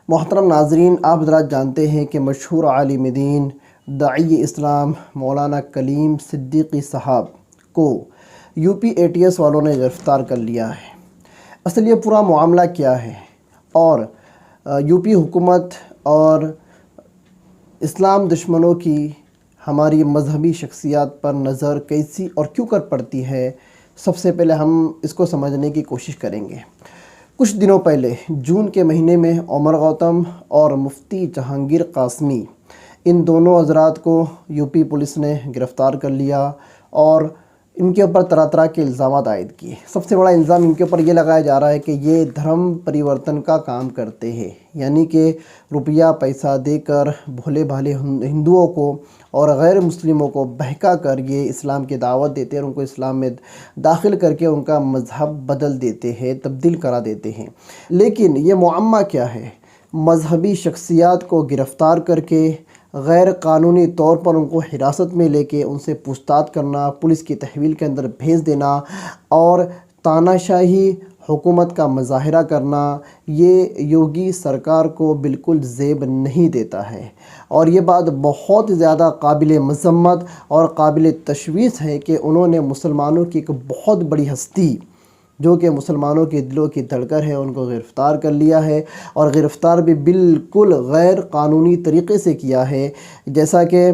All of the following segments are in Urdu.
محترم ناظرین، آپ حضرات جانتے ہیں کہ مشہور عالم دین داعی اسلام مولانا کلیم صدیقی صاحب کو U P A T S والوں نے گرفتار کر لیا ہے۔ اصل یہ پورا معاملہ کیا ہے اور یو پی حکومت اور اسلام دشمنوں کی ہماری مذہبی شخصیات پر نظر کیسی اور کیوں کر پڑتی ہے، سب سے پہلے ہم اس کو سمجھنے کی کوشش کریں گے۔ کچھ دنوں پہلے جون کے مہینے میں عمر گوتم اور مفتی جہانگیر قاسمی، ان دونوں حضرات کو یو پی پولیس نے گرفتار کر لیا اور ان کے اوپر طرح طرح کے الزامات عائد کیے۔ سب سے بڑا الزام ان کے اوپر یہ لگایا جا رہا ہے کہ یہ دھرم پریورتن کا کام کرتے ہیں، یعنی کہ روپیہ پیسہ دے کر بھولے بھالے ہندوؤں کو اور غیر مسلموں کو بہکا کر یہ اسلام کی دعوت دیتے ہیں اور ان کو اسلام میں داخل کر کے ان کا مذہب بدل دیتے ہیں، تبدیل کرا دیتے ہیں۔ لیکن یہ معمہ کیا ہے؟ مذہبی شخصیات کو گرفتار کر کے غیر قانونی طور پر ان کو حراست میں لے کے ان سے پوچھ تاچھ کرنا، پولیس کی تحویل کے اندر بھیج دینا اور تاناشاہی حکومت کا مظاہرہ کرنا، یہ یوگی سرکار کو بالکل زیب نہیں دیتا ہے۔ اور یہ بات بہت زیادہ قابل مذمت اور قابل تشویش ہے کہ انہوں نے مسلمانوں کی ایک بہت بڑی ہستی جو کہ مسلمانوں کے دلوں کی دھڑکن ہے، ان کو گرفتار کر لیا ہے اور گرفتار بھی بالکل غیر قانونی طریقے سے کیا ہے۔ جیسا کہ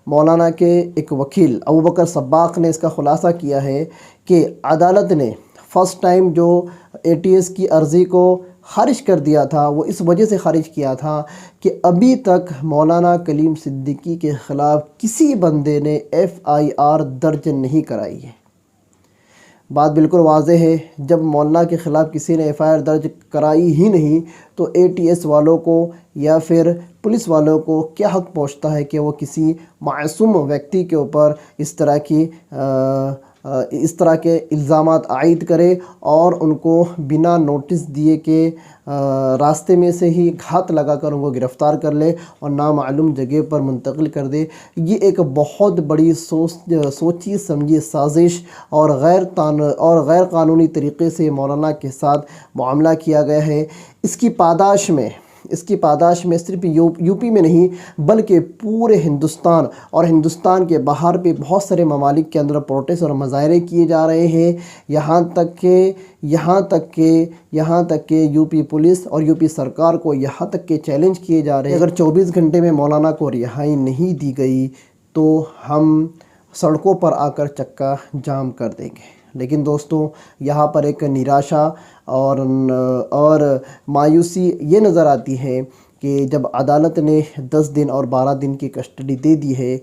مولانا کے ایک وکیل ابوبکر صباغ نے اس کا خلاصہ کیا ہے کہ عدالت نے فرسٹ ٹائم جو اے ٹی ایس کی عرضی کو خارج کر دیا تھا، وہ اس وجہ سے خارج کیا تھا کہ ابھی تک مولانا کلیم صدیقی کے خلاف کسی بندے نے ایف آئی آر درج نہیں کرائی ہے۔ بات بالکل واضح ہے، جب مولانا کے خلاف کسی نے ایف آئی آر درج کرائی ہی نہیں تو اے ٹی ایس والوں کو یا پھر پولیس والوں کو کیا حق پہنچتا ہے کہ وہ کسی معصوم ویکتی کے اوپر اس طرح کے الزامات عائد کرے اور ان کو بنا نوٹس دیے کہ راستے میں سے ہی گھات لگا کر ان کو گرفتار کر لے اور نامعلوم جگہ پر منتقل کر دے۔ یہ ایک بہت بڑی سوچی سمجھی سازش اور غیر قانونی طریقے سے مولانا کے ساتھ معاملہ کیا گیا ہے۔ اس کی پاداش میں صرف یو پی میں نہیں بلکہ پورے ہندوستان اور ہندوستان کے باہر بھی بہت سارے ممالک کے اندر پروٹیسٹ اور مظاہرے کیے جا رہے ہیں، یہاں تک کہ یو پی پولیس اور یو پی سرکار کو یہاں تک کہ چیلنج کیے جا رہے ہیں اگر 24 گھنٹے میں مولانا کو رہائی نہیں دی گئی تو ہم سڑکوں پر آ کر چکا جام کر دیں گے۔ لیکن دوستوں، یہاں پر ایک نراشا اور مایوسی یہ نظر آتی ہے کہ جب عدالت نے 10 دن اور 12 دن کی کسٹڈی دے دی ہے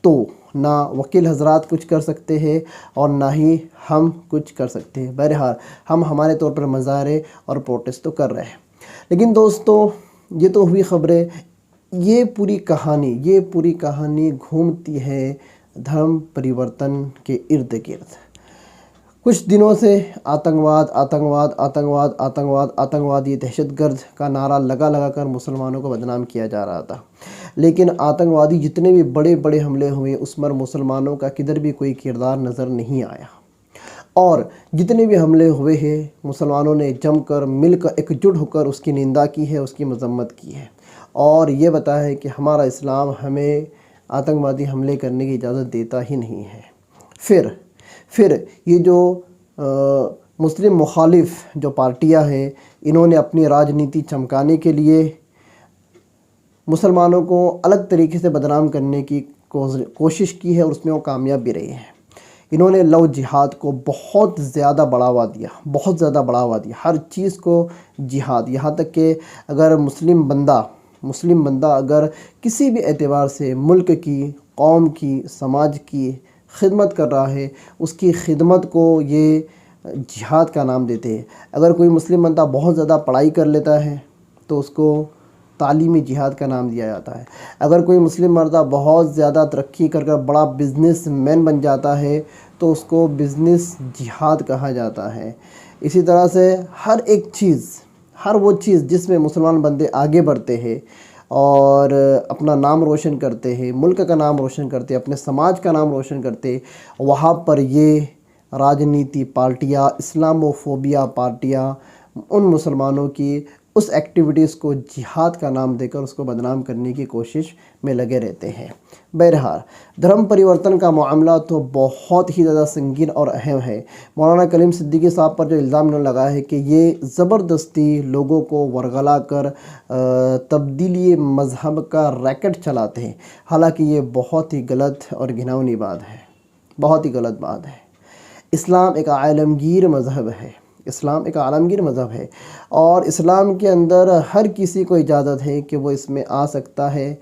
تو نہ وکیل حضرات کچھ کر سکتے ہیں اور نہ ہی ہم کچھ کر سکتے ہیں۔ بہرحال ہم ہمارے طور پر مظاہرے اور پروٹیسٹ تو کر رہے ہیں، لیکن دوستوں یہ تو ہوئی خبریں، یہ پوری کہانی گھومتی ہے دھرم پریورتن کے ارد گرد۔ کچھ دنوں سے آتنکواد، یہ دہشت گرد کا نعرہ لگا کر مسلمانوں کو بدنام کیا جا رہا تھا، لیکن آتنکوادی جتنے بھی بڑے بڑے حملے ہوئے اس پر مسلمانوں کا کدھر بھی کوئی کردار نظر نہیں آیا، اور جتنے بھی حملے ہوئے ہیں مسلمانوں نے جم کر مل کر ایک جٹ ہو کر اس کی نندا کی ہے، اس کی مذمت کی ہے اور یہ بتایا ہے کہ ہمارا اسلام ہمیں آتنکوادی حملے کرنے کی اجازت دیتا ہی نہیں ہے۔ پھر یہ جو مسلم مخالف جو پارٹیاں ہیں، انہوں نے اپنی راجنیتی چمکانے کے لیے مسلمانوں کو الگ طریقے سے بدنام کرنے کی کوشش کی ہے اور اس میں وہ کامیاب بھی رہے ہیں۔ انہوں نے لو جہاد کو بہت زیادہ بڑھاوا دیا، ہر چیز کو جہاد، یہاں تک کہ اگر مسلم بندہ اگر کسی بھی اعتبار سے ملک کی، قوم کی، سماج کی خدمت کر رہا ہے، اس کی خدمت کو یہ جہاد کا نام دیتے ہیں۔ اگر کوئی مسلم بندہ بہت زیادہ پڑھائی کر لیتا ہے تو اس کو تعلیمی جہاد کا نام دیا جاتا ہے۔ اگر کوئی مسلم مردہ بہت زیادہ ترقی کر بڑا بزنس مین بن جاتا ہے تو اس کو بزنس جہاد کہا جاتا ہے۔ اسی طرح سے ہر وہ چیز جس میں مسلمان بندے آگے بڑھتے ہیں اور اپنا نام روشن کرتے ہیں، ملک کا نام روشن کرتے ہیں، اپنے سماج کا نام روشن کرتے ہیں، وہاں پر یہ راجنیتی پارٹیاں، اسلاموفوبیا پارٹیاں ان مسلمانوں کی اس ایکٹیویٹیز کو جہاد کا نام دے کر اس کو بدنام کرنے کی کوشش میں لگے رہتے ہیں۔ بہرحال دھرم پریورتن کا معاملہ تو بہت ہی زیادہ سنگین اور اہم ہے۔ مولانا کلیم صدیقی صاحب پر جو الزام انہوں نے لگایا ہے کہ یہ زبردستی لوگوں کو ورغلا کر تبدیلی مذہب کا ریکٹ چلاتے ہیں، حالانکہ یہ بہت ہی غلط اور گھناؤنی بات ہے، بہت ہی غلط بات ہے۔ اسلام ایک عالمگیر مذہب ہے، اسلام ایک عالمگیر مذہب ہے، اور اسلام کے اندر ہر کسی کو اجازت ہے کہ وہ اس میں آ سکتا ہے،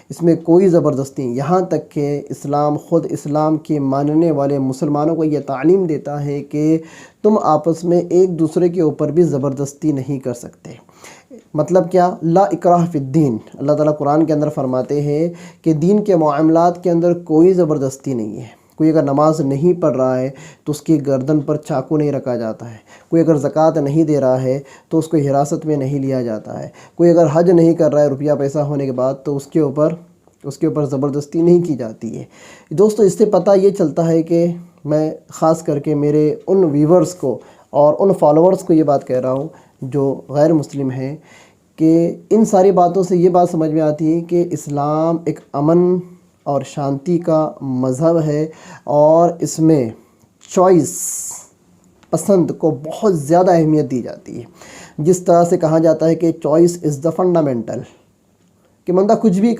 اس میں کوئی زبردستی نہیں۔ یہاں تک کہ اسلام خود اسلام کے ماننے والے مسلمانوں کو یہ تعلیم دیتا ہے کہ تم آپس میں ایک دوسرے کے اوپر بھی زبردستی نہیں کر سکتے۔ مطلب کیا؟ لا اکراہ فی الدین، اللہ تعالیٰ قرآن کے اندر فرماتے ہیں کہ دین کے معاملات کے اندر کوئی زبردستی نہیں ہے۔ کوئی اگر نماز نہیں پڑھ رہا ہے تو اس کی گردن پر چاقو نہیں رکھا جاتا ہے، کوئی اگر زکوٰۃ نہیں دے رہا ہے تو اس کو حراست میں نہیں لیا جاتا ہے، کوئی اگر حج نہیں کر رہا ہے روپیہ پیسہ ہونے کے بعد تو اس کے اوپر زبردستی نہیں کی جاتی ہے۔ دوستو اس سے پتہ یہ چلتا ہے کہ میں خاص کر کے میرے ان ویورز کو اور ان فالوورز کو یہ بات کہہ رہا ہوں جو غیر مسلم ہیں، کہ ان ساری باتوں سے یہ بات سمجھ میں آتی ہے کہ اسلام ایک امن اور شانتی کا مذہب ہے، اور اس میں چوائس پسند کو بہت زیادہ اہمیت دی جاتی ہے۔ جس طرح سے کہا جاتا ہے کہ چوائس از دا فنڈامنٹل، کہ بندہ کچھ بھی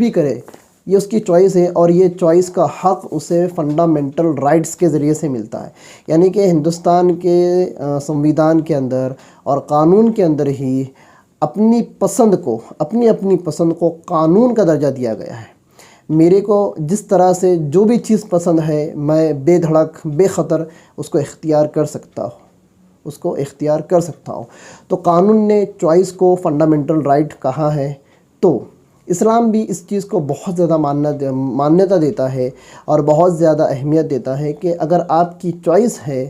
کرے، یہ اس کی چوائس ہے، اور یہ چوائس کا حق اسے فنڈامنٹل رائٹس کے ذریعے سے ملتا ہے۔ یعنی کہ ہندوستان کے سنویدھان کے اندر اور قانون کے اندر ہی اپنی پسند کو قانون کا درجہ دیا گیا ہے۔ میرے کو جس طرح سے جو بھی چیز پسند ہے میں بے دھڑک بے خطر اس کو اختیار کر سکتا ہوں، تو قانون نے چوائس کو فنڈامنٹل رائٹ کہا ہے۔ تو اسلام بھی اس چیز کو بہت زیادہ مانیتا دیتا ہے اور بہت زیادہ اہمیت دیتا ہے کہ اگر آپ کی چوائس ہے،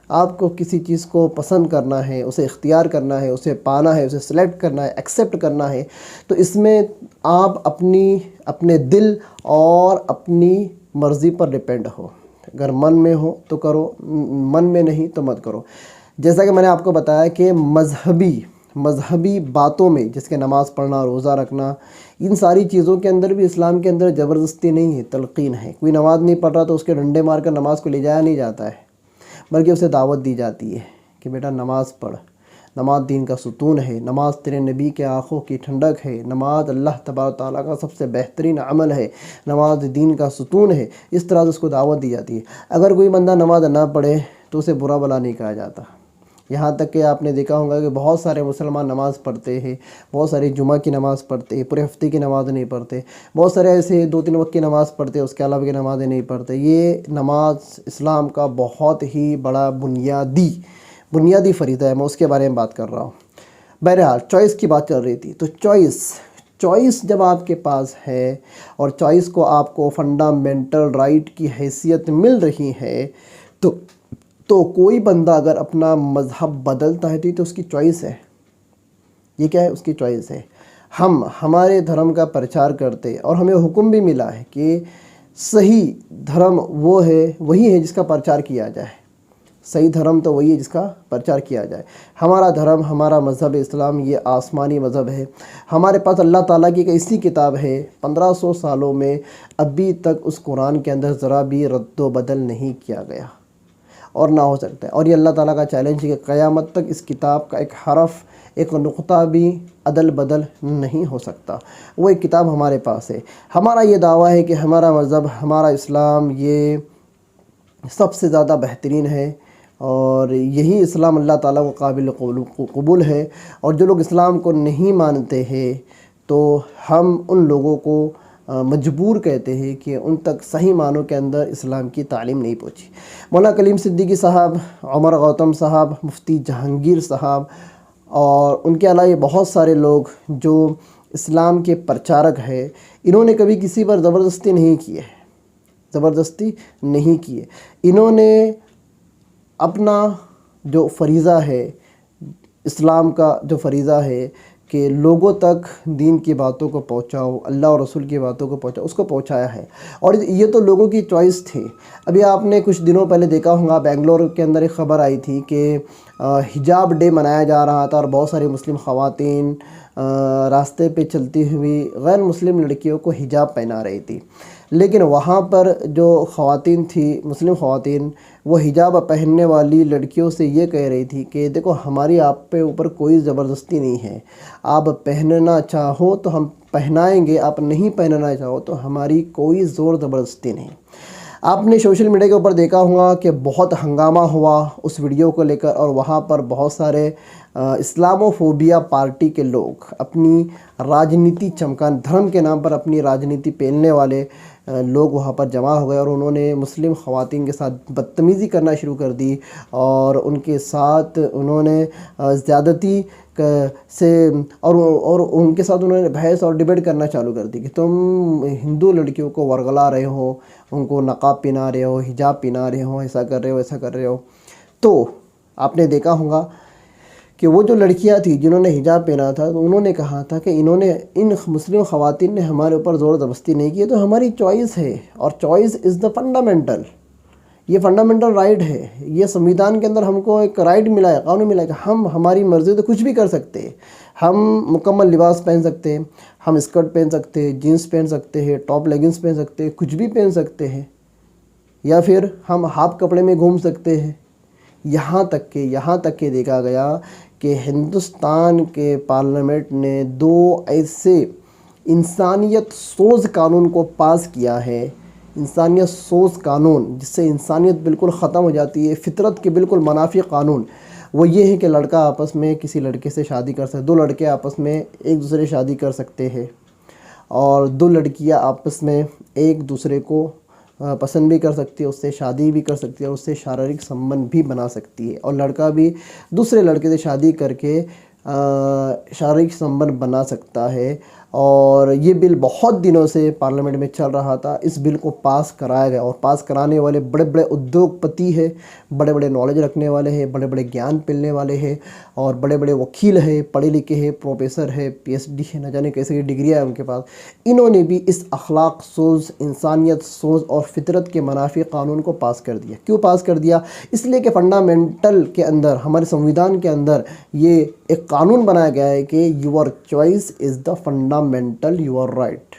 آپ کو کسی چیز کو پسند کرنا ہے، اسے اختیار کرنا ہے، اسے پانا ہے، اسے سلیکٹ کرنا ہے، ایکسیپٹ کرنا ہے، تو اس میں آپ اپنے دل اور اپنی مرضی پر ڈیپینڈ ہو۔ اگر من میں ہو تو کرو، من میں نہیں تو مت کرو۔ جیسا کہ میں نے آپ کو بتایا کہ مذہبی باتوں میں جس کے نماز پڑھنا، روزہ رکھنا، ان ساری چیزوں کے اندر بھی اسلام کے اندر زبردستی نہیں ہے، تلقین ہے۔ کوئی نماز نہیں پڑھ رہا تو اس کے ڈنڈے مار کر نماز کو لے جایا نہیں جاتا ہے، بلکہ اسے دعوت دی جاتی ہے کہ بیٹا نماز پڑھ، نماز دین کا ستون ہے، نماز تیرے نبی کے آنکھوں کی ٹھنڈک ہے، نماز اللہ تبارک تعالیٰ کا سب سے بہترین عمل ہے، نماز دین کا ستون ہے۔ اس طرح سے اس کو دعوت دی جاتی ہے۔ اگر کوئی بندہ نماز نہ پڑھے تو اسے برا بلا نہیں کہا جاتا۔ یہاں تک کہ آپ نے دیکھا ہوگا کہ بہت سارے مسلمان نماز پڑھتے ہیں، بہت سارے جمعہ کی نماز پڑھتے ہیں، پورے ہفتے کی نماز نہیں پڑھتے، بہت سارے ایسے 2-3 وقت کی نماز پڑھتے ہیں، اس کے علاوہ کی نمازیں نہیں پڑھتے۔ یہ نماز اسلام کا بہت ہی بڑا بنیادی فریضہ ہے، میں اس کے بارے میں بات کر رہا ہوں۔ بہرحال چوائس کی بات چل رہی تھی، تو چوائس جب آپ کے پاس ہے اور چوائس کو آپ کو فنڈامنٹل رائٹ کی حیثیت مل رہی ہے، تو کوئی بندہ اگر اپنا مذہب بدلتا ہے تو اس کی چوائس ہے۔ یہ کیا ہے؟ اس کی چوائس ہے۔ ہمارے دھرم کا پرچار کرتے اور ہمیں حکم بھی ملا ہے کہ صحیح دھرم وہی ہے جس کا پرچار کیا جائے۔ صحیح دھرم تو وہی ہے جس کا پرچار کیا جائے۔ ہمارا دھرم، ہمارا مذہب اسلام یہ آسمانی مذہب ہے۔ ہمارے پاس اللہ تعالیٰ کی ایک ایسی کتاب ہے، 1500 سالوں میں ابھی تک اس قرآن کے اندر ذرا بھی رد و بدل نہیں کیا گیا، اور نہ ہو سکتا ہے۔ اور یہ اللہ تعالیٰ کا چیلنج ہے کہ قیامت تک اس کتاب کا ایک حرف، ایک نقطہ بھی عدل بدل نہیں ہو سکتا۔ وہ ایک کتاب ہمارے پاس ہے۔ ہمارا یہ دعویٰ ہے کہ ہمارا مذہب، ہمارا اسلام یہ سب سے زیادہ بہترین ہے، اور یہی اسلام اللہ تعالیٰ کو قابل قبول ہے۔ اور جو لوگ اسلام کو نہیں مانتے ہیں تو ہم ان لوگوں کو مجبور کہتے ہیں کہ ان تک صحیح معنوں کے اندر اسلام کی تعلیم نہیں پہنچی۔ مولانا کلیم صدیقی صاحب، عمر گوتم صاحب، مفتی جہانگیر صاحب اور ان کے علاوہ بہت سارے لوگ جو اسلام کے پرچارک ہیں، انہوں نے کبھی کسی پر زبردستی نہیں کی ہے۔ انہوں نے اپنا جو فریضہ ہے، اسلام کا جو فریضہ ہے کہ لوگوں تک دین کی باتوں کو پہنچاؤ، اللہ اور رسول کی باتوں کو پہنچاؤ، اس کو پہنچایا ہے۔ اور یہ تو لوگوں کی چوائس تھی۔ ابھی آپ نے کچھ دنوں پہلے دیکھا ہوگا، بنگلور کے اندر ایک خبر آئی تھی کہ حجاب ڈے منایا جا رہا تھا اور بہت ساری مسلم خواتین راستے پہ چلتی ہوئی غیر مسلم لڑکیوں کو حجاب پہنا رہی تھی، لیکن وہاں پر جو خواتین تھی، مسلم خواتین، وہ حجاب پہننے والی لڑکیوں سے یہ کہہ رہی تھی کہ دیکھو ہماری آپ پہ اوپر کوئی زبردستی نہیں ہے، آپ پہننا چاہو تو ہم پہنائیں گے، آپ نہیں پہننا چاہو تو ہماری کوئی زور زبردستی نہیں۔ آپ نے سوشل میڈیا کے اوپر دیکھا ہوگا کہ بہت ہنگامہ ہوا اس ویڈیو کو لے کر، اور وہاں پر بہت سارے اسلامو فوبیا پارٹی کے لوگ اپنی راجنیتی چمکان، دھرم کے نام پر اپنی راجنیتی پیلنے والے لوگ وہاں پر جمع ہو گئے، اور انہوں نے مسلم خواتین کے ساتھ بدتمیزی کرنا شروع کر دی، اور ان کے ساتھ انہوں نے زیادتی سے اور ان کے ساتھ انہوں نے بحث اور ڈیبیٹ کرنا چالو کر دی کہ تم ہندو لڑکیوں کو ورغلا رہے ہو، ان کو نقاب پہنا رہے ہو، حجاب پہنا رہے ہو، ایسا کر رہے ہو، ایسا کر رہے ہو۔ تو آپ نے دیکھا ہوگا کہ وہ جو لڑکیاں تھیں جنہوں نے حجاب پہنا تھا، تو انہوں نے کہا تھا کہ ان مسلم خواتین نے ہمارے اوپر زور زبردستی نہیں کی، تو ہماری چوائس ہے، اور چوائس از دا فنڈامنٹل، یہ فنڈامنٹل رائٹ ہے، یہ سنویدھان کے اندر ہم کو ایک رائٹ ملا ہے، قانون ملا ہے کہ ہم ہماری مرضی تو کچھ بھی کر سکتے ہیں، ہم مکمل لباس پہن سکتے ہیں، ہم اسکرٹ پہن سکتے ہیں، جینس پہن سکتے ہیں، ٹاپ لیگنز پہن سکتے ہیں، کچھ بھی پہن سکتے ہیں، یا پھر ہم ہاف کپڑے میں گھوم سکتے ہیں۔ یہاں تک کہ دیکھا گیا کہ ہندوستان کے پارلیمنٹ نے 2 ایسے انسانیت سوز قانون کو پاس کیا ہے، انسانیت سوز قانون، جس سے انسانیت بالکل ختم ہو جاتی ہے، فطرت کے بالکل منافی قانون۔ وہ یہ ہے کہ لڑکا آپس میں کسی لڑکے سے شادی کر سکتے، 2 لڑکے آپس میں ایک دوسرے سے شادی کر سکتے ہیں، اور 2 لڑکیاں آپس میں ایک دوسرے کو پسند بھی کر سکتی ہے، اس سے شادی بھی کر سکتی ہے، اور اس سے شاریرک سمبند بھی بنا سکتی ہے، اور لڑکا بھی دوسرے لڑکے سے شادی کر کے شاریرک سمبند بنا سکتا ہے۔ اور یہ بل بہت دنوں سے پارلیمنٹ میں چل رہا تھا، اس بل کو پاس کرایا گیا، اور پاس کرانے والے بڑے بڑے ادیوگ پتی ہیں، بڑے بڑے نالج رکھنے والے ہیں، بڑے بڑے گیان پلنے والے ہیں، اور بڑے بڑے وکیل ہیں، پڑھے لکھے ہیں، پروفیسر ہے، پی ایچ ڈی ہے، نہ جانے کیسے کی ڈگریاں ہیں ان کے پاس۔ انہوں نے بھی اس اخلاق سوز، انسانیت سوز اور فطرت کے منافی قانون کو پاس کر دیا۔ کیوں پاس کر دیا؟ اس لیے کہ فنڈامنٹل کے اندر، ہمارے سنویدھان کے اندر یہ ایک قانون بنایا گیا ہے کہ your choice is the fundamental your right,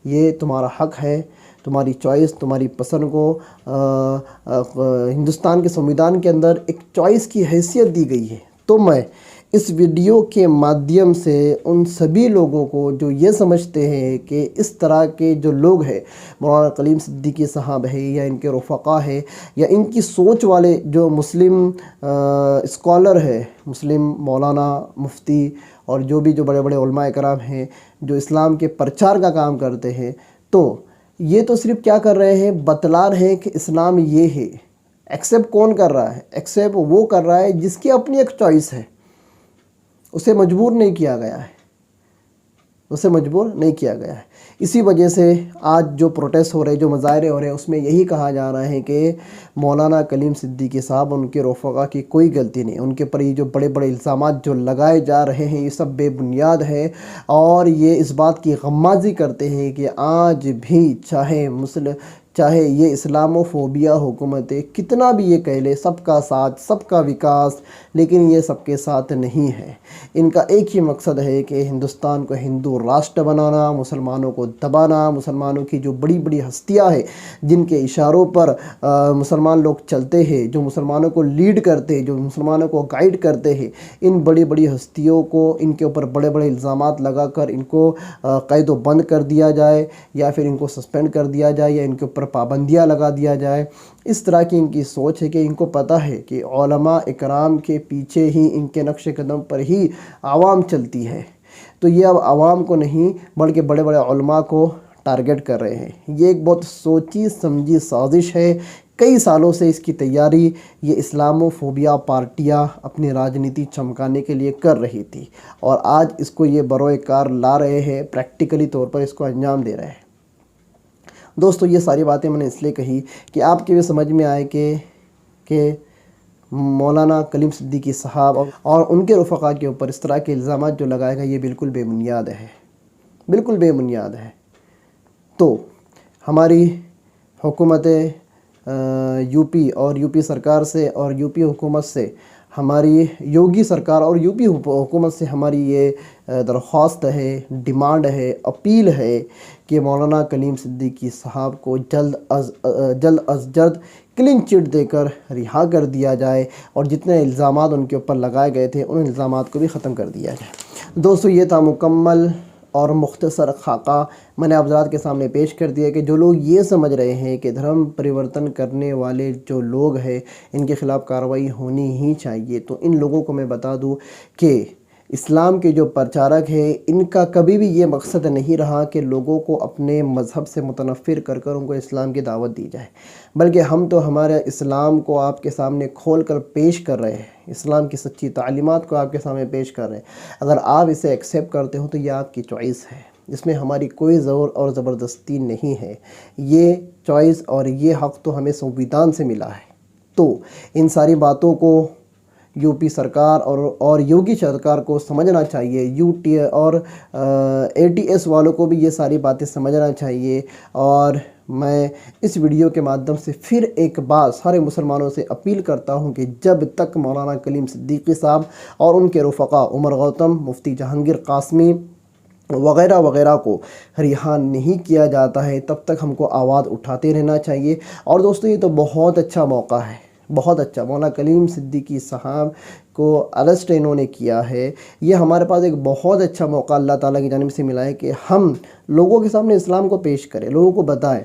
یہ تمہارا حق ہے، تمہاری چوائس، تمہاری پسند کو ہندوستان کے سنویدھان کے اندر ایک چوائس کی حیثیت دی گئی ہے۔ تو میں اس ویڈیو کے مادھیم سے ان سبھی لوگوں کو جو یہ سمجھتے ہیں کہ اس طرح کے جو لوگ ہیں، مولانا کلیم صدیقی صاحب ہے یا ان کے رفقا ہے یا ان کی سوچ والے جو مسلم اسکالر ہے، مسلم مولانا، مفتی اور جو بڑے بڑے علماء کرام ہیں جو اسلام کے پرچار کا کام کرتے ہیں، تو یہ تو صرف کیا کر رہے ہیں، بتلا رہے ہیں کہ اسلام یہ ہے۔ ایکسیپٹ کون کر رہا ہے؟ ایکسیپٹ وہ کر رہا ہے جس کی اپنی ایک چوائس ہے، اسے مجبور نہیں کیا گیا ہے، اسے مجبور نہیں کیا گیا ہے۔ اسی وجہ سے آج جو پروٹیسٹ ہو رہے، جو مظاہرے ہو رہے ہیں، اس میں یہی کہا جا رہا ہے کہ مولانا کلیم صدیقی صاحب، ان کے رفقا کی کوئی غلطی نہیں، ان کے پر یہ جو بڑے بڑے الزامات جو لگائے جا رہے ہیں، یہ سب بے بنیاد ہے، اور یہ اس بات کی غمازی کرتے ہیں کہ آج بھی چاہے یہ اسلامو فوبیا حکومتیں کتنا بھی یہ کہہ لے سب کا ساتھ، سب کا وکاس، لیکن یہ سب کے ساتھ نہیں ہے۔ ان کا ایک ہی مقصد ہے کہ ہندوستان کو ہندو راشٹر بنانا، مسلمانوں کو دبانا، مسلمانوں کی جو بڑی بڑی ہستیاں ہیں جن کے اشاروں پر مسلمان لوگ چلتے ہیں، جو مسلمانوں کو لیڈ کرتے ہیں، جو مسلمانوں کو گائیڈ کرتے ہیں، ان بڑی بڑی ہستیوں کو ان کے اوپر بڑے بڑے الزامات لگا کر ان کو قید و بند کر دیا جائے، یا پھر ان کو سسپینڈ کر دیا جائے، یا ان کے اوپر پابندیاں لگا دیا جائے۔ اس طرح کی ان کی سوچ ہے کہ ان کو پتہ ہے کہ علماء اکرام کے پیچھے ہی، ان کے نقش قدم پر ہی عوام چلتی ہے، تو یہ اب عوام کو نہیں بلکہ بڑے بڑے علماء کو ٹارگٹ کر رہے ہیں۔ یہ ایک بہت سوچی سمجھی سازش ہے، کئی سالوں سے اس کی تیاری یہ اسلامو فوبیا پارٹیاں اپنی راجنیتی چمکانے کے لیے کر رہی تھی، اور آج اس کو یہ بروئے کار لا رہے ہیں، پریکٹیکلی طور پر اس کو انجام دے رہے ہیں۔ دوستو، یہ ساری باتیں میں نے اس لیے کہی کہ آپ کے بھی سمجھ میں آئے کہ مولانا کلیم صدیقی صاحب اور ان کے رفقا کے اوپر اس طرح کے الزامات جو لگائے گئے، یہ بالکل بے بنیاد ہے، بالکل بے بنیاد ہے۔ تو ہماری حکومت یو پی اور یو پی سرکار سے اور یو پی حکومت سے، ہماری یوگی سرکار اور یو پی حکومت سے ہماری یہ درخواست ہے، ڈیمانڈ ہے، اپیل ہے کہ مولانا کلیم صدیقی صاحب کو جلد از جلد کلین چٹ دے کر رہا کر دیا جائے، اور جتنے الزامات ان کے اوپر لگائے گئے تھے ان الزامات کو بھی ختم کر دیا جائے۔ دوستو، یہ تھا مکمل اور مختصر خاکہ میں نے آپ حضرات کے سامنے پیش کر دیا کہ جو لوگ یہ سمجھ رہے ہیں کہ دھرم پریورتن کرنے والے جو لوگ ہیں ان کے خلاف کارروائی ہونی ہی چاہیے، تو ان لوگوں کو میں بتا دوں کہ اسلام کے جو پرچارک ہیں ان کا کبھی بھی یہ مقصد نہیں رہا کہ لوگوں کو اپنے مذہب سے متنفر کر ان کو اسلام کی دعوت دی جائے، بلکہ ہم تو ہمارے اسلام کو آپ کے سامنے کھول کر پیش کر رہے ہیں، اسلام کی سچی تعلیمات کو آپ کے سامنے پیش کر رہے ہیں۔ اگر آپ اسے ایکسیپٹ کرتے ہو تو یہ آپ کی چوائس ہے، اس میں ہماری کوئی زور اور زبردستی نہیں ہے۔ یہ چوائس اور یہ حق تو ہمیں سنویدھان سے ملا ہے۔ تو ان ساری باتوں کو یو پی سرکار اور یوگی سرکار کو سمجھنا چاہیے، یو ٹی اور اے ٹی ایس والوں کو بھی یہ ساری باتیں سمجھنا چاہیے۔ اور میں اس ویڈیو کے مادھیم سے پھر ایک بار سارے مسلمانوں سے اپیل کرتا ہوں کہ جب تک مولانا کلیم صدیقی صاحب اور ان کے رفقا عمر گوتم، مفتی جہانگیر قاسمی وغیرہ وغیرہ کو رہا نہیں کیا جاتا ہے، تب تک ہم کو آواز اٹھاتے رہنا چاہیے۔ اور دوستو، یہ تو بہت اچھا موقع ہے، بہت اچھا، مولانا کلیم صدیقی صاحب کو اریسٹ انہوں نے کیا ہے۔ یہ ہمارے پاس ایک بہت اچھا موقع اللہ تعالیٰ کی جانب سے ملا ہے کہ ہم لوگوں کے سامنے اسلام کو پیش کریں، لوگوں کو بتائیں،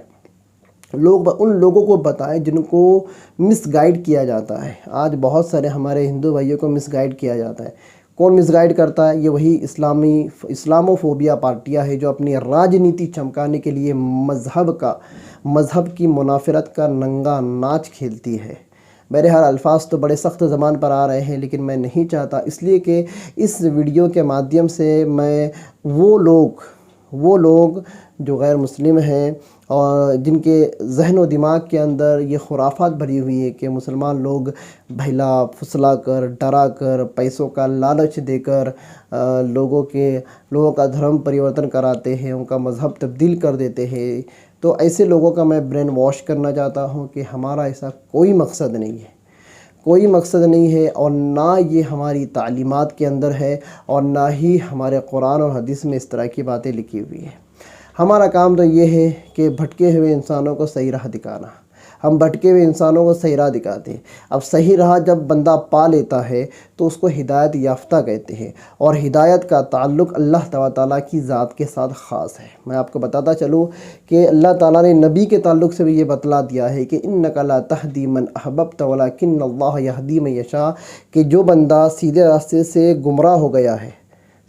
ان لوگوں کو بتائیں جن کو مس گائیڈ کیا جاتا ہے۔ آج بہت سارے ہمارے ہندو بھائیوں کو مس گائیڈ کیا جاتا ہے۔ کون مس گائیڈ کرتا ہے؟ یہ وہی اسلامو فوبیا پارٹیاں ہیں جو اپنی راجنیتی چمکانے کے لیے مذہب کی منافرت کا ننگا ناچ کھیلتی ہے۔ بہرحال الفاظ تو بڑے سخت زبان پر آ رہے ہیں، لیکن میں نہیں چاہتا، اس لیے کہ اس ویڈیو کے مادھیم سے میں وہ لوگ جو غیر مسلم ہیں اور جن کے ذہن و دماغ کے اندر یہ خرافات بھری ہوئی ہے کہ مسلمان لوگ بہلا پھسلا کر، ڈرا کر، پیسوں کا لالچ دے کر لوگوں کا دھرم پریورتن کراتے ہیں، ان کا مذہب تبدیل کر دیتے ہیں، تو ایسے لوگوں کا میں برین واش کرنا چاہتا ہوں کہ ہمارا ایسا کوئی مقصد نہیں ہے، کوئی مقصد نہیں ہے، اور نہ یہ ہماری تعلیمات کے اندر ہے، اور نہ ہی ہمارے قرآن اور حدیث میں اس طرح کی باتیں لکھی ہوئی ہیں۔ ہمارا کام تو یہ ہے کہ بھٹکے ہوئے انسانوں کو صحیح راہ دکھانا۔ ہم بھٹکے ہوئے انسانوں کو صحیح راہ دکھاتے ہیں۔ اب صحیح راہ جب بندہ پا لیتا ہے تو اس کو ہدایت یافتہ کہتے ہیں، اور ہدایت کا تعلق اللہ تعالیٰ کی ذات کے ساتھ خاص ہے۔ میں آپ کو بتاتا چلوں کہ اللہ تعالیٰ نے نبی کے تعلق سے بھی یہ بتلا دیا ہے کہ اِنَّکَ لَا تَهْدِي مَنْ أَحْبَبْتَ وَلَكِنَّ اللَّهَ يَهْدِي مَن يَشَاءُ، کہ جو بندہ سیدھے راستے سے گمراہ ہو گیا ہے،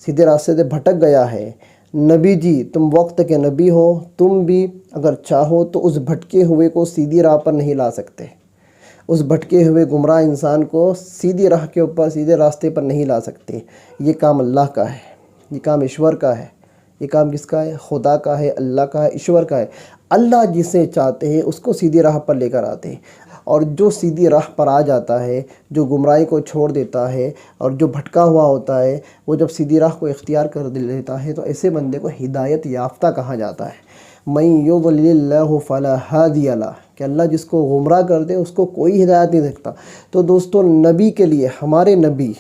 سیدھے راستے سے بھٹک گیا ہے، نبی جی تم وقت کے نبی ہو، تم بھی اگر چاہو تو اس بھٹکے ہوئے کو سیدھی راہ پر نہیں لا سکتے، اس بھٹکے ہوئے گمراہ انسان کو سیدھی راہ کے اوپر، سیدھے راستے پر نہیں لا سکتے۔ یہ کام اللہ کا ہے، یہ کام ایشور کا ہے۔ یہ کام کس کا ہے؟ خدا کا ہے، اللہ کا ہے، ایشور کا ہے۔ اللہ جسے چاہتے ہیں اس کو سیدھی راہ پر لے کر آتے ہیں، اور جو سیدھی راہ پر آ جاتا ہے، جو گمراہی کو چھوڑ دیتا ہے اور جو بھٹکا ہوا ہوتا ہے، وہ جب سیدھی راہ کو اختیار کر لیتا ہے تو ایسے بندے کو ہدایت یافتہ کہا جاتا ہے۔ مَن یضلل اللہ فلا ہادی لہ، کہ اللہ جس کو گمراہ کر دے اس کو کوئی ہدایت نہیں سکتا۔ تو دوستو، نبی کے لیے، ہمارے نبی،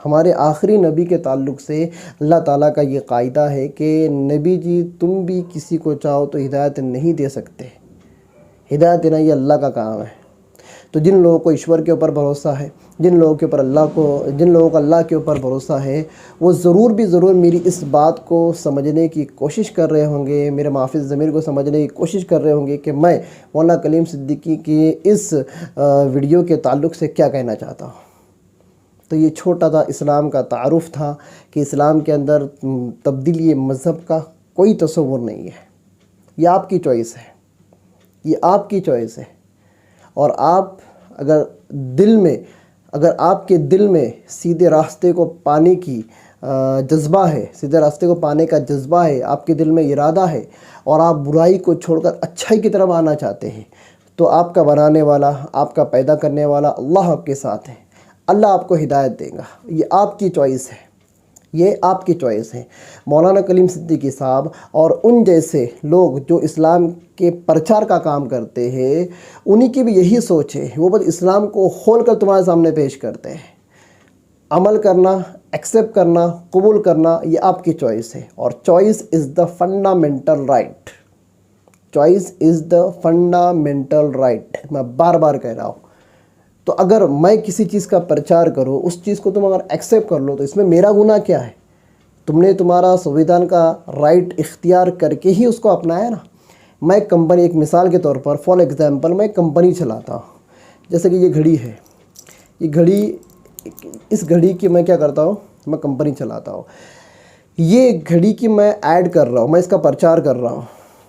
ہمارے آخری نبی کے تعلق سے اللہ تعالیٰ کا یہ قاعدہ ہے کہ نبی جی تم بھی کسی کو چاہو تو ہدایت نہیں دے سکتے، ہدایت دینا یہ اللہ کا کام ہے۔ تو جن لوگوں کو ایشور کے اوپر بھروسہ ہے، جن لوگوں کو اللہ کے اوپر بھروسہ ہے، وہ ضرور میری اس بات کو سمجھنے کی کوشش کر رہے ہوں گے، میرے محافظ ضمیر کو سمجھنے کی کوشش کر رہے ہوں گے کہ میں مولانا کلیم صدیقی کی اس ویڈیو کے تعلق سے کیا کہنا چاہتا ہوں۔ تو یہ چھوٹا سا اسلام کا تعارف تھا کہ اسلام کے اندر تبدیلی مذہب کا کوئی تصور نہیں ہے۔ یہ آپ کی چوائس ہے، یہ آپ کی چوائس ہے، اور آپ اگر آپ کے دل میں سیدھے راستے کو پانے کی جذبہ ہے، سیدھے راستے کو پانے کا جذبہ ہے، آپ کے دل میں ارادہ ہے، اور آپ برائی کو چھوڑ کر اچھائی کی طرف آنا چاہتے ہیں، تو آپ کا بنانے والا، آپ کا پیدا کرنے والا اللہ آپ کے ساتھ ہے۔ اللہ آپ کو ہدایت دے گا، یہ آپ کی چوائس ہے، یہ آپ کی چوائس ہے۔ مولانا کلیم صدیقی صاحب اور ان جیسے لوگ جو اسلام کے پرچار کا کام کرتے ہیں، انہی کی بھی یہی سوچ ہے، وہ بس اسلام کو کھول کر تمہارے سامنے پیش کرتے ہیں۔ عمل کرنا، ایکسیپٹ کرنا، قبول کرنا، یہ آپ کی چوائس ہے، اور choice is the fundamental right, choice is the fundamental right, میں بار بار کہہ رہا ہوں۔ تو اگر میں کسی چیز کا پرچار کروں، اس چیز کو تم اگر ایکسیپٹ کر لو تو اس میں میرا گناہ کیا ہے؟ تم نے تمہارا سنویدھان کا رائٹ اختیار کر کے ہی اس کو اپنایا نا۔ میں کمپنی، ایک مثال کے طور پر فار ایگزامپل میں کمپنی چلاتا ہوں، جیسے کہ یہ گھڑی ہے، یہ گھڑی، اس گھڑی کی میں کیا کرتا ہوں، میں کمپنی چلاتا ہوں، یہ گھڑی کی میں ایڈ کر رہا ہوں، میں اس کا پرچار کر رہا ہوں،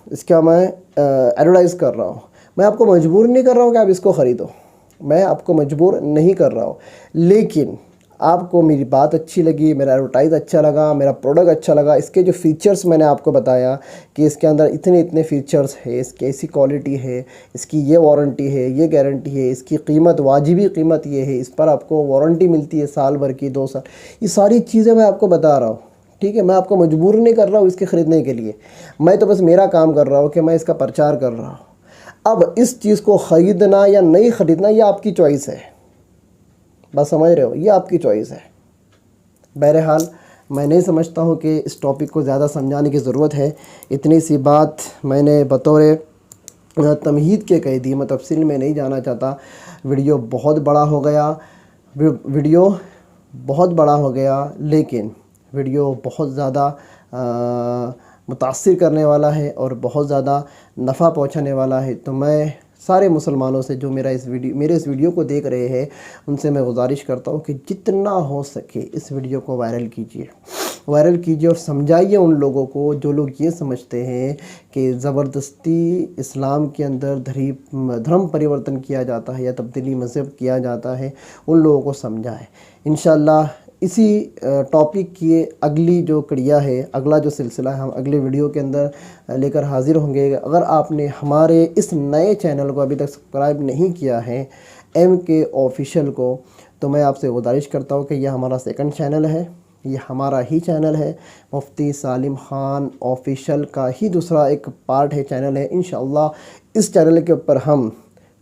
اس کا میں ایڈورٹائز کر رہا ہوں، میں آپ کو مجبور نہیں کر رہا ہوں کہ آپ اس کو خریدو، میں آپ کو مجبور نہیں کر رہا ہوں، لیکن آپ کو میری بات اچھی لگی، میرا ایڈورٹائز اچھا لگا، میرا پروڈکٹ اچھا لگا، اس کے جو فیچرز میں نے آپ کو بتایا کہ اس کے اندر اتنے فیچرز ہے، اس کی ایسی کوالٹی ہے، اس کی یہ وارنٹی ہے، یہ گارنٹی ہے، اس کی قیمت، واجبی قیمت یہ ہے، اس پر آپ کو وارنٹی ملتی ہے سال بھر کی، 2 سال، یہ ساری چیزیں میں آپ کو بتا رہا ہوں، ٹھیک ہے؟ میں آپ کو مجبور نہیں کر رہا ہوں اس کے خریدنے کے لیے، میں تو بس میرا کام کر رہا ہوں کہ میں اس کا پرچار کر رہا ہوں۔ اب اس چیز کو خریدنا یا نہیں خریدنا یہ آپ کی چوائس ہے، بس سمجھ رہے ہو، یہ آپ کی چوائس ہے۔ بہرحال میں نہیں سمجھتا ہوں کہ اس ٹاپک کو زیادہ سمجھانے کی ضرورت ہے، اتنی سی بات میں نے بطور تمہید کے کہہ دی، میں تفصیل میں نہیں جانا چاہتا۔ ویڈیو بہت بڑا ہو گیا، لیکن ویڈیو بہت زیادہ متاثر کرنے والا ہے اور بہت زیادہ نفع پہنچانے والا ہے، تو میں سارے مسلمانوں سے جو میرے اس ویڈیو کو دیکھ رہے ہیں ان سے میں گزارش کرتا ہوں کہ جتنا ہو سکے اس ویڈیو کو وائرل کیجیے اور سمجھائیے ان لوگوں کو جو لوگ یہ سمجھتے ہیں کہ زبردستی اسلام کے اندر دھرم پریورتن کیا جاتا ہے یا تبدیلی مذہب کیا جاتا ہے، ان لوگوں کو سمجھائے۔ انشاءاللہ اسی ٹاپک کی اگلی جو کڑیا ہے، اگلا جو سلسلہ ہے، ہم اگلے ویڈیو کے اندر لے کر حاضر ہوں گے۔ اگر آپ نے ہمارے اس نئے چینل کو ابھی تک سبسکرائب نہیں کیا ہے، MK آفیشیل کو، تو میں آپ سے گزارش کرتا ہوں کہ یہ ہمارا سیکنڈ چینل ہے، یہ ہمارا ہی چینل ہے، مفتی سالم خان آفیشیل کا ہی دوسرا ایک پارٹ ہے، چینل ہے۔ انشاءاللہ اس چینل کے اوپر ہم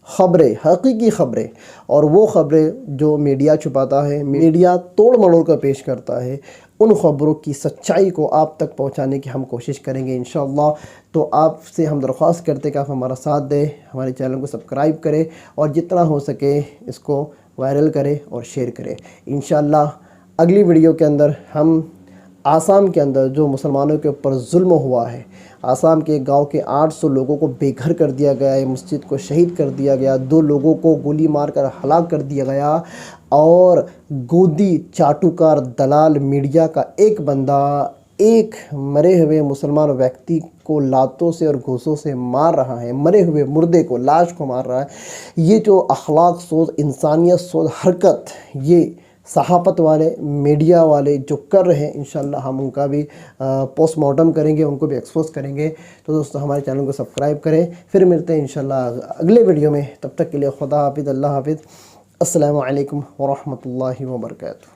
خبریں، حقیقی خبریں، اور وہ خبریں جو میڈیا چھپاتا ہے، میڈیا توڑ مڑوڑ کر پیش کرتا ہے، ان خبروں کی سچائی کو آپ تک پہنچانے کی ہم کوشش کریں گے انشاءاللہ۔ تو آپ سے ہم درخواست کرتے کہ آپ ہمارا ساتھ دیں، ہمارے چینل کو سبسکرائب کریں اور جتنا ہو سکے اس کو وائرل کریں اور شیئر کریں۔ انشاءاللہ اگلی ویڈیو کے اندر ہم آسام کے اندر جو مسلمانوں کے اوپر ظلم ہوا ہے، آسام کے گاؤں کے 800 لوگوں کو بے گھر کر دیا گیا ہے، مسجد کو شہید کر دیا گیا، 2 لوگوں کو گولی مار کر ہلاک کر دیا گیا، اور گودی چاٹوکار دلال میڈیا کا ایک بندہ ایک مرے ہوئے مسلمان ویکتی کو لاتوں سے اور گھوسوں سے مار رہا ہے، مرے ہوئے مردے کو، لاش کو مار رہا ہے۔ یہ جو اخلاق سوز، انسانیت سوز حرکت یہ صحافت والے، میڈیا والے جو کر رہے ہیں، انشاءاللہ ہم ان کا بھی پوسٹ مارٹم کریں گے، ان کو بھی ایکسپوز کریں گے۔ تو دوستو ہمارے چینل کو سبسکرائب کریں، پھر ملتے ہیں انشاءاللہ اگلے ویڈیو میں، تب تک کے لیے خدا حافظ، اللہ حافظ، السلام علیکم ورحمۃ اللہ وبرکاتہ۔